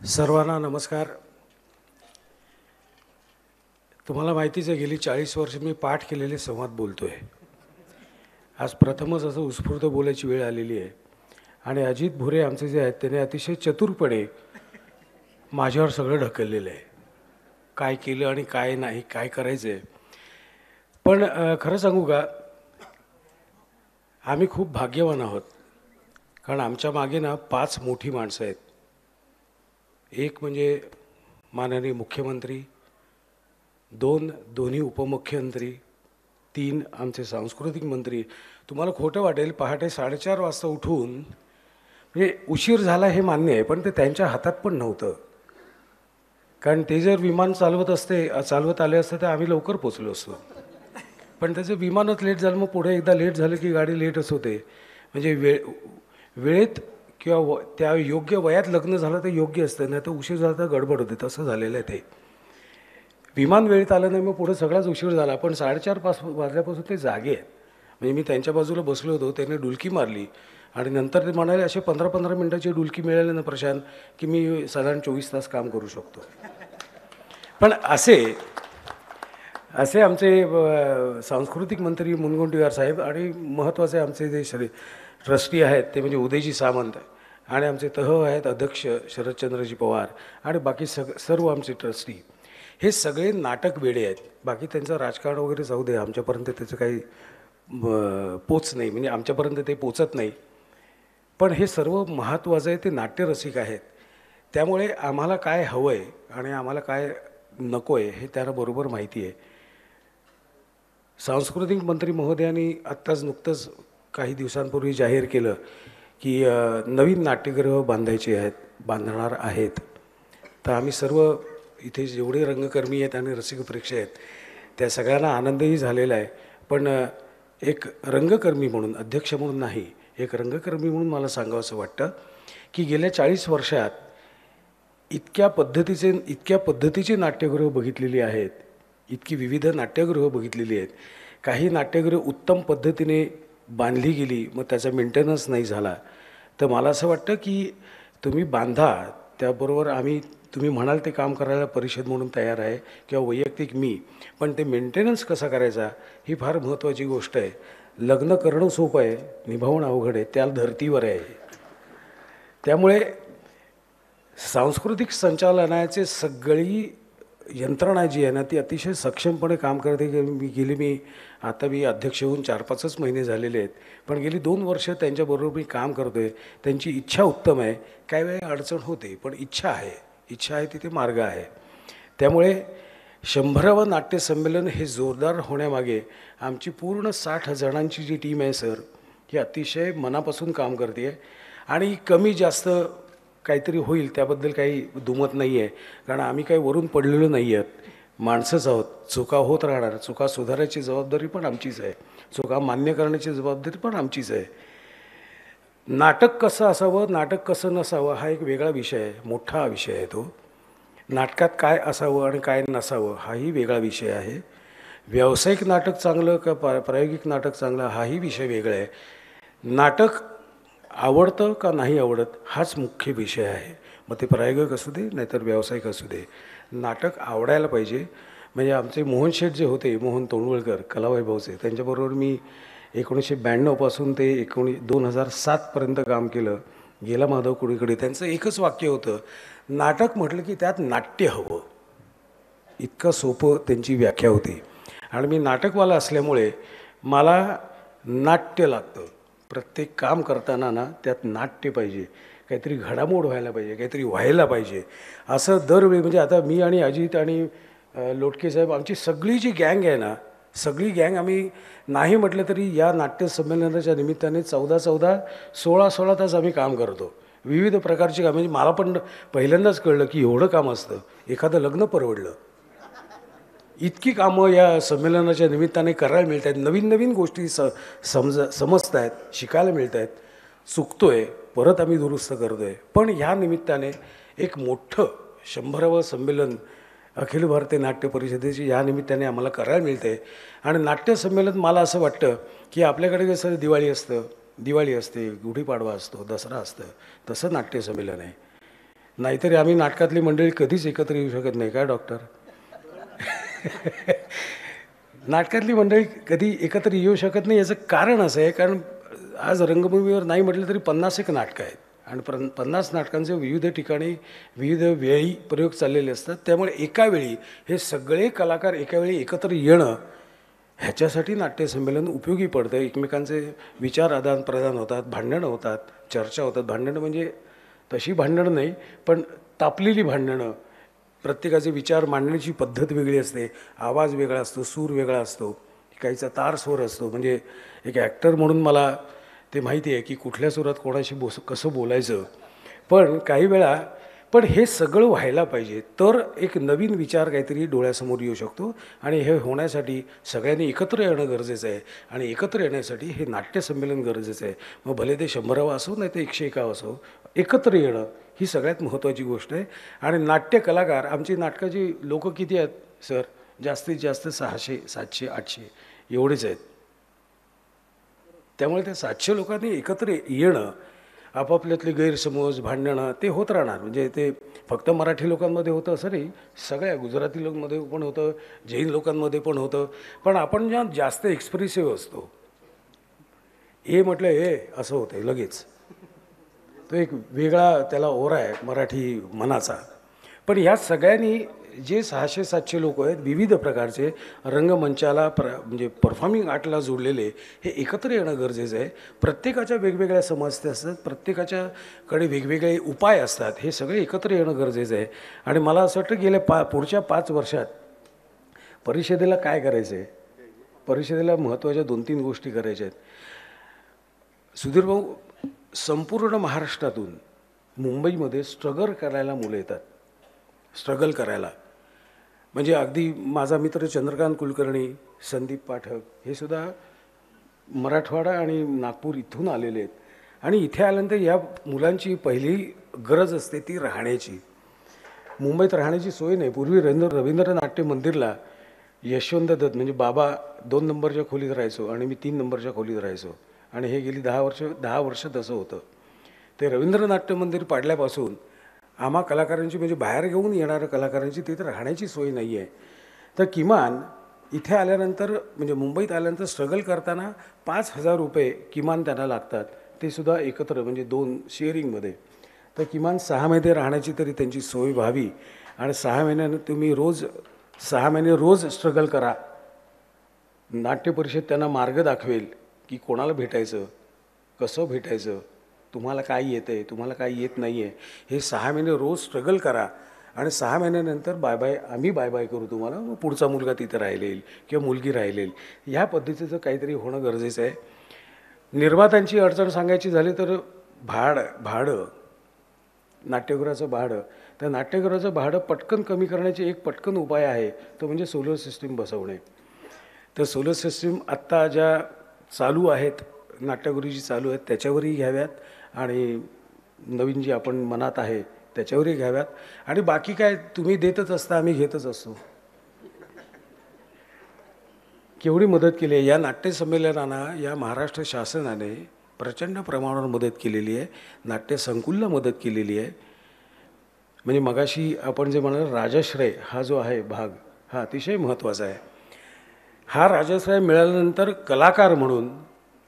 सर्वांना नमस्कार. तुम्हाला माहितीच आहे, गेली 40 वर्ष मी पाठ केलेले संवाद बोलतो आहे. आज प्रथमच असं उत्स्फूर्त बोलायची वेळ आलेली आहे. आणि अजित भुरे आमचे जे आहेत त्याने अतिशय चतुरपणे माझ्यावर सगळं ढकललेलं आहे, काय केलं आणि काय नाही, काय करायचं आहे. पण खरं सांगू का, आम्ही खूप भाग्यवान आहोत. कारण आमच्या मागे ना 5 मोठी माणसं आहेत. एक म्हणजे माननीय मुख्यमंत्री, दोन्ही उपमुख्यमंत्री, 3 आमचे सांस्कृतिक मंत्री. तुम्हाला खोटं वाटेल, पहाटे 4:30 वाजता उठून, म्हणजे उशीर झाला हे मान्य आहे, पण ते त्यांच्या हातात पण नव्हतं. कारण ते जर विमान चालवत आले असते तर आम्ही लवकर पोचलो असतो. पण त्याचं विमानच लेट झालं. मग पुढे एकदा लेट झालं की गाडी लेटच होते. म्हणजे वेळेत किंवा त्या योग्य वयात लग्न झालं तर योग्य असतं, नाही तर उशीर झाला तर गडबड होते. तसं झालेलं आहे ते. विमान वेळेत आलं नाही, मग पुढे सगळाच उशीर झाला. पण 4:30 वाजल्यापासून ते जागे आहेत. म्हणजे मी त्यांच्या बाजूला बसलो होतो, त्याने डुलकी मारली आणि नंतर ते म्हणाले, असे 15-15 मिनटाची डुलकी मिळाली ना प्रशांत, की मी साधारण 24 तास काम करू शकतो. पण असे आमचे सांस्कृतिक मंत्री मुनगंटीवार साहेब आणि महत्त्वाचे आमचे जे ट्रस्टी आहेत ते म्हणजे उदयजी सामंत, आणि आमचे आहेत अध्यक्ष शरदचंद्रजी पवार, आणि बाकी सर्व आमचे ट्रस्टी. हे सगळे नाटक वेडे आहेत. बाकी त्यांचं राजकारण वगैरे जाऊ दे, आमच्यापर्यंत त्याचं काही पोच नाही, म्हणजे आमच्यापर्यंत ते पोचत नाही. पण हे सर्व महत्त्वाचं आहे, ते नाट्यरसिक आहेत. त्यामुळे आम्हाला काय हवं आहे आणि आम्हाला काय नको आहे हे त्यांना बरोबर माहिती आहे. सांस्कृतिक मंत्री महोदयांनी नुकतंच काही दिवसांपूर्वी जाहीर केलं की नवीन नाट्यगृह बांधणार आहेत. तर आम्ही सर्व इथे जेवढे रंगकर्मी आहेत आणि रसिक प्रेक्षक आहेत त्या सगळ्यांना आनंदही झालेला आहे. पण एक रंगकर्मी म्हणून, अध्यक्ष म्हणून नाही, एक रंगकर्मी म्हणून मला सांगावंसं वाटतं की गेल्या 40 वर्षात इतक्या पद्धतीचे नाट्यगृह बघितलेली आहेत, इतकी विविध नाट्यगृह बघितलेली आहेत. काही नाट्यगृह उत्तम पद्धतीने बांधली गेली, मग त्याचा मेंटेनन्स नाही झाला. तर मला असं वाटतं की तुम्ही बांधा, त्याबरोबर तुम्ही म्हणाल ते काम करायला परिषद म्हणून तयार आहे किंवा वैयक्तिक मी. पण ते मेंटेनन्स कसा करायचा ही फार महत्त्वाची गोष्ट आहे. लग्न करणं सोपं आहे, निभावणं अवघड आहे, त्याला धर्तीवर आहे. त्यामुळे सांस्कृतिक संचालनाची सगळी यंत्रणा जी आहे ना ती अतिशय सक्षमपणे काम करते. मी अध्यक्ष होऊन 4-5च महिने झालेले आहेत, पण गेली 2 वर्ष त्यांच्याबरोबर मी काम करतो आहे. त्यांची इच्छा उत्तम आहे. काही वेळा अडचण होते, पण इच्छा आहे तिथे मार्ग आहे. त्यामुळे 100वे नाट्यसंमेलन हे जोरदार होण्यामागे आमची पूर्ण 60 जणांची जी टीम आहे सर, ही अतिशय मनापासून काम करते आहे. आणि कमी जास्त काहीतरी होईल त्याबद्दल काही दुमत नाही आहे. कारण आम्ही काही वरून पडलेलो नाही आहोत, माणसंच आहोत. चुका होत राहणार, चुका सुधारायची जबाबदारी पण आमचीच आहे, चुका मान्य करण्याची जबाबदारी पण आमचीच आहे. नाटक कसं असावं, नाटक कसं नसावं हा एक वेगळा विषय आहे, मोठा विषय आहे तो. नाटकात काय असावं आणि काय नसावं हाही वेगळा विषय आहे. व्यावसायिक नाटक चांगलं का प्रायोगिक नाटक चांगलं हाही विषय वेगळा आहे. नाटक आवडतं का नाही आवडत हाच मुख्य विषय आहे. मग ते प्रायोगिक असू दे नाहीतर व्यावसायिक असू दे, नाटक आवडायला पाहिजे. म्हणजे आमचे मोहन शेठ जे होते, मोहन तोंडवळकर कलावैभवचे, त्यांच्याबरोबर मी 1992 पासून ते 2007पर्यंत काम केलं. गेला माधव कुडीकडे त्यांचं एकच वाक्य होतं, नाटक म्हटलं की त्यात नाट्य हवं. इतकं सोपं त्यांची व्याख्या होती. आणि मी नाटकवाला असल्यामुळे मला नाट्य लागतं. प्रत्येक काम करताना ना त्यात नाट्य पाहिजे, काहीतरी घडामोड व्हायला पाहिजे, काहीतरी व्हायला पाहिजे. असं दरवेळी, म्हणजे आता मी आणि अजित आणि लोटके साहेब, आमची सगळी जी गँग आहे ना, सगळी गँग आम्ही नाही म्हटलं तरी या नाट्यसंमेलनाच्या निमित्ताने 14-14, 16-16 तास आम्ही काम करतो. विविध प्रकारची कामं. म्हणजे मला पण पहिल्यांदाच कळलं की एवढं काम असतं. एखादं लग्न परवडलं. इतकी कामं या संमेलनाच्या निमित्ताने करायला मिळत आहेत. नवीन नवीन गोष्टी समजत आहेत, शिकायला मिळत आहेत. चुकतो आहे, परत आम्ही दुरुस्त करतो आहे. पण ह्या निमित्ताने एक मोठं 100वे संमेलन अखिल भारतीय नाट्य परिषदेची या निमित्ताने आम्हाला करायला मिळतं आहे. आणि नाट्यसंमेलन मला असं वाटतं की आपल्याकडे कसं दिवाळी असते, गुढीपाडवा असतो, दसरा असतं, तसं नाट्यसंमेलन आहे. नाहीतरी आम्ही नाटकातली मंडळी कधीच एकत्र येऊ शकत नाही का डॉक्टर? नाटकातली मंडळी कधी एकत्र येऊ शकत नाही याचं कारण असं आहे, कारण आज रंगभूमीवर नाही म्हटलं तरी 50 नाटकं आहेत आणि 50 नाटकांचे विविध ठिकाणी विविध वेळी प्रयोग चाललेले असतात. त्यामुळे एका वेळी हे सगळे कलाकार एका वेळी एकत्र येणं ह्याच्यासाठी नाट्यसंमेलन उपयोगी पडतं. एकमेकांचे विचार आदान प्रदान होतात, भांडणं होतात, चर्चा होतात. भांडणं म्हणजे तशी भांडणं नाही, पण तापलेली भांडणं. प्रत्येकाचे विचार मांडण्याची पद्धत वेगळी असते, आवाज वेगळा असतो, सूर वेगळा असतो, काहीचा तार स्वर असतो. म्हणजे एक ॲक्टर म्हणून मला ते माहिती आहे की कुठल्या सुरात कोणाशी कसं बोलायचं. पण काही वेळा हे सगळं व्हायला पाहिजे तर एक नवीन विचार काहीतरी डोळ्यासमोर येऊ शकतो आणि हे होण्यासाठी सगळ्यांनी एकत्र येणं गरजेचं आहे आणि एकत्र येण्यासाठी हे नाट्यसंमेलन गरजेचं आहे. मग भले ते 100वा असो नाही तर 101 असो, एकत्र येणं ही सगळ्यात महत्त्वाची गोष्ट आहे. आणि नाट्य कलाकार आमची नाटकाची लोकं किती आहेत सर? जास्तीत जास्त 600, 700, 800 एवढेच आहेत. त्यामुळे त्या 700 लोकांनी एकत्र येणं, आपापल्यातले गैरसमज भांडणं ते होत राहणार. म्हणजे ते फक्त मराठी लोकांमध्ये होतं असं नाही, सगळ्या गुजराती लोकांमध्ये पण होतं, जैन लोकांमध्ये पण होतं. पण आपण ज्या जास्त एक्सप्रेसिव्ह असतो, हे म्हटलं हे असं होतं लगेच, तो एक वेगळा त्याला ओरा आहे मराठी मनाचा. पण ह्या सगळ्यांनी जे 600-700 लोक आहेत विविध प्रकारचे रंगमंचाला म्हणजे परफॉर्मिंग आर्टला जोडलेले, हे एकत्र येणं गरजेचं आहे. प्रत्येकाच्या वेगवेगळ्या समस्या असतात, प्रत्येकाच्याकडे वेगवेगळे उपाय असतात, हे सगळे एकत्र येणं गरजेचं आहे. आणि मला असं वाटतं गेल्या पुढच्या 5 वर्षात परिषदेला काय करायचं आहे? परिषदेला महत्त्वाच्या 2-3 गोष्टी करायच्या आहेत. सुधीर भाऊ, संपूर्ण महाराष्ट्रातून मुंबईमध्ये स्ट्रगल करायला मुलं येतात, स्ट्रगल करायला. म्हणजे अगदी माझा मित्र चंद्रकांत कुलकर्णी, संदीप पाठक हे सुद्धा मराठवाडा आणि नागपूर इथून आलेले आहेत. आणि इथे आल्यानंतर या मुलांची पहिली गरज असते ती राहण्याची. मुंबईत राहण्याची सोय नाही. पूर्वी रवींद्र नाट्य मंदिरला यशवंत दत्त म्हणजे बाबा 2 नंबरच्या खोलीत राहायचो आणि मी 3 नंबरच्या खोलीत राहायचो. आणि हे गेली 10 वर्ष तसं होतं. ते रवींद्र नाट्य मंदिर पाडल्यापासून आम्हा कलाकारांची म्हणजे बाहेर घेऊन येणाऱ्या कलाकारांची तिथे राहण्याची सोय नाही आहे. तर किमान इथे आल्यानंतर म्हणजे मुंबईत आल्यानंतर स्ट्रगल करताना 5,000 रुपये किमान त्यांना लागतात, ते सुद्धा एकत्र म्हणजे 2 शेअरिंगमध्ये. तर किमान 6 महिने राहण्याची तरी त्यांची सोय व्हावी. आणि 6 महिन्यानं तुम्ही 6 महिने रोज स्ट्रगल करा. नाट्य परिषद त्यांना मार्ग दाखवेल की कोणाला भेटायचं, कसं भेटायचं, तुम्हाला काय येतं आहे, तुम्हाला काय येत नाही आहे. हे 6 महिने रोज स्ट्रगल करा आणि 6 महिन्यानंतर आम्ही बाय बाय करू तुम्हाला. मग पुढचा मुलगा तिथं राहिलेल किंवा मुलगी राहिलेल. ह्या पद्धतीचं काहीतरी होणं गरजेचं आहे. निर्मात्यांची अडचण सांगायची झाली तर भाडं, नाट्यगृहाचं भाडं. त्या नाट्यगृहाचं भाडं पटकन कमी करण्याचे एक पटकन उपाय आहे, तो म्हणजे सोलर सिस्टीम बसवणे. तर सोलर सिस्टीम आत्ता ज्या चालू आहेत, नाट्यगृहाची चालू आहेत त्याच्यावरही घ्याव्यात आणि नवीन जी आपण मनात आहे त्याच्यावरही घ्याव्यात. आणि बाकी काय तुम्ही देतच असता, आम्ही घेतच असतो. केवढी मदत केली आहे या नाट्यसंमेलनांना, या महाराष्ट्र शासनाने प्रचंड प्रमाणावर मदत केलेली आहे. नाट्यसंकुलला मदत केलेली आहे. म्हणजे मगाशी आपण जे म्हणाल राजश्रय हा जो आहे भाग, हा अतिशय महत्त्वाचा आहे. हा राजश्रय मिळाल्यानंतर कलाकार म्हणून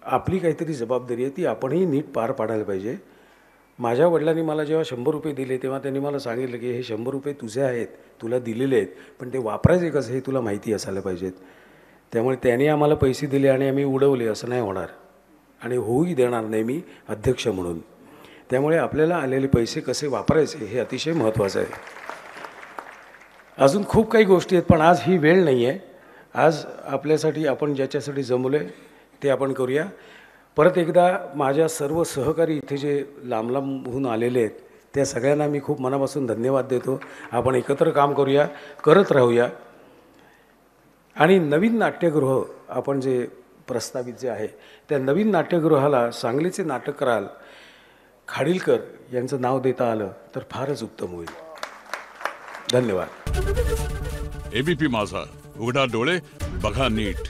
आपली काहीतरी जबाबदारी आहे, ती आपणही नीट पार पाडायला पाहिजे. माझ्या वडिलांनी मला जेव्हा 100 रुपये दिले तेव्हा त्यांनी मला सांगितलं की हे 100 रुपये तुझे आहेत, तुला दिलेले आहेत, पण ते वापरायचे कसं हे तुला माहिती असायला पाहिजेत. त्यामुळे त्यांनी आम्हाला पैसे दिले आणि आम्ही उडवले असं नाही होणार आणि होऊही देणार नाही मी अध्यक्ष म्हणून. त्यामुळे आपल्याला आलेले पैसे कसे वापरायचे हे अतिशय महत्त्वाचं आहे. अजून खूप काही गोष्टी आहेत पण आज ही वेळ नाही आहे. आज आपल्यासाठी आपण ज्याच्यासाठी जमलो आहे ते आपण करूया. परत एकदा माझ्या सर्व सहकारी इथे जे लांब लांबहून आलेले आहेत त्या सगळ्यांना मी खूप मनापासून धन्यवाद देतो. आपण एकत्र काम करूया, करत राहूया. आणि नवीन नाट्यगृह आपण जे प्रस्तावित जे आहे त्या नवीन नाट्यगृहाला सांगलीचे नाटककार खाडीलकर यांचं नाव देता आलं तर फारच उत्तम होईल. धन्यवाद. एबीपी माझा, उघडा डोळे बघा नीट.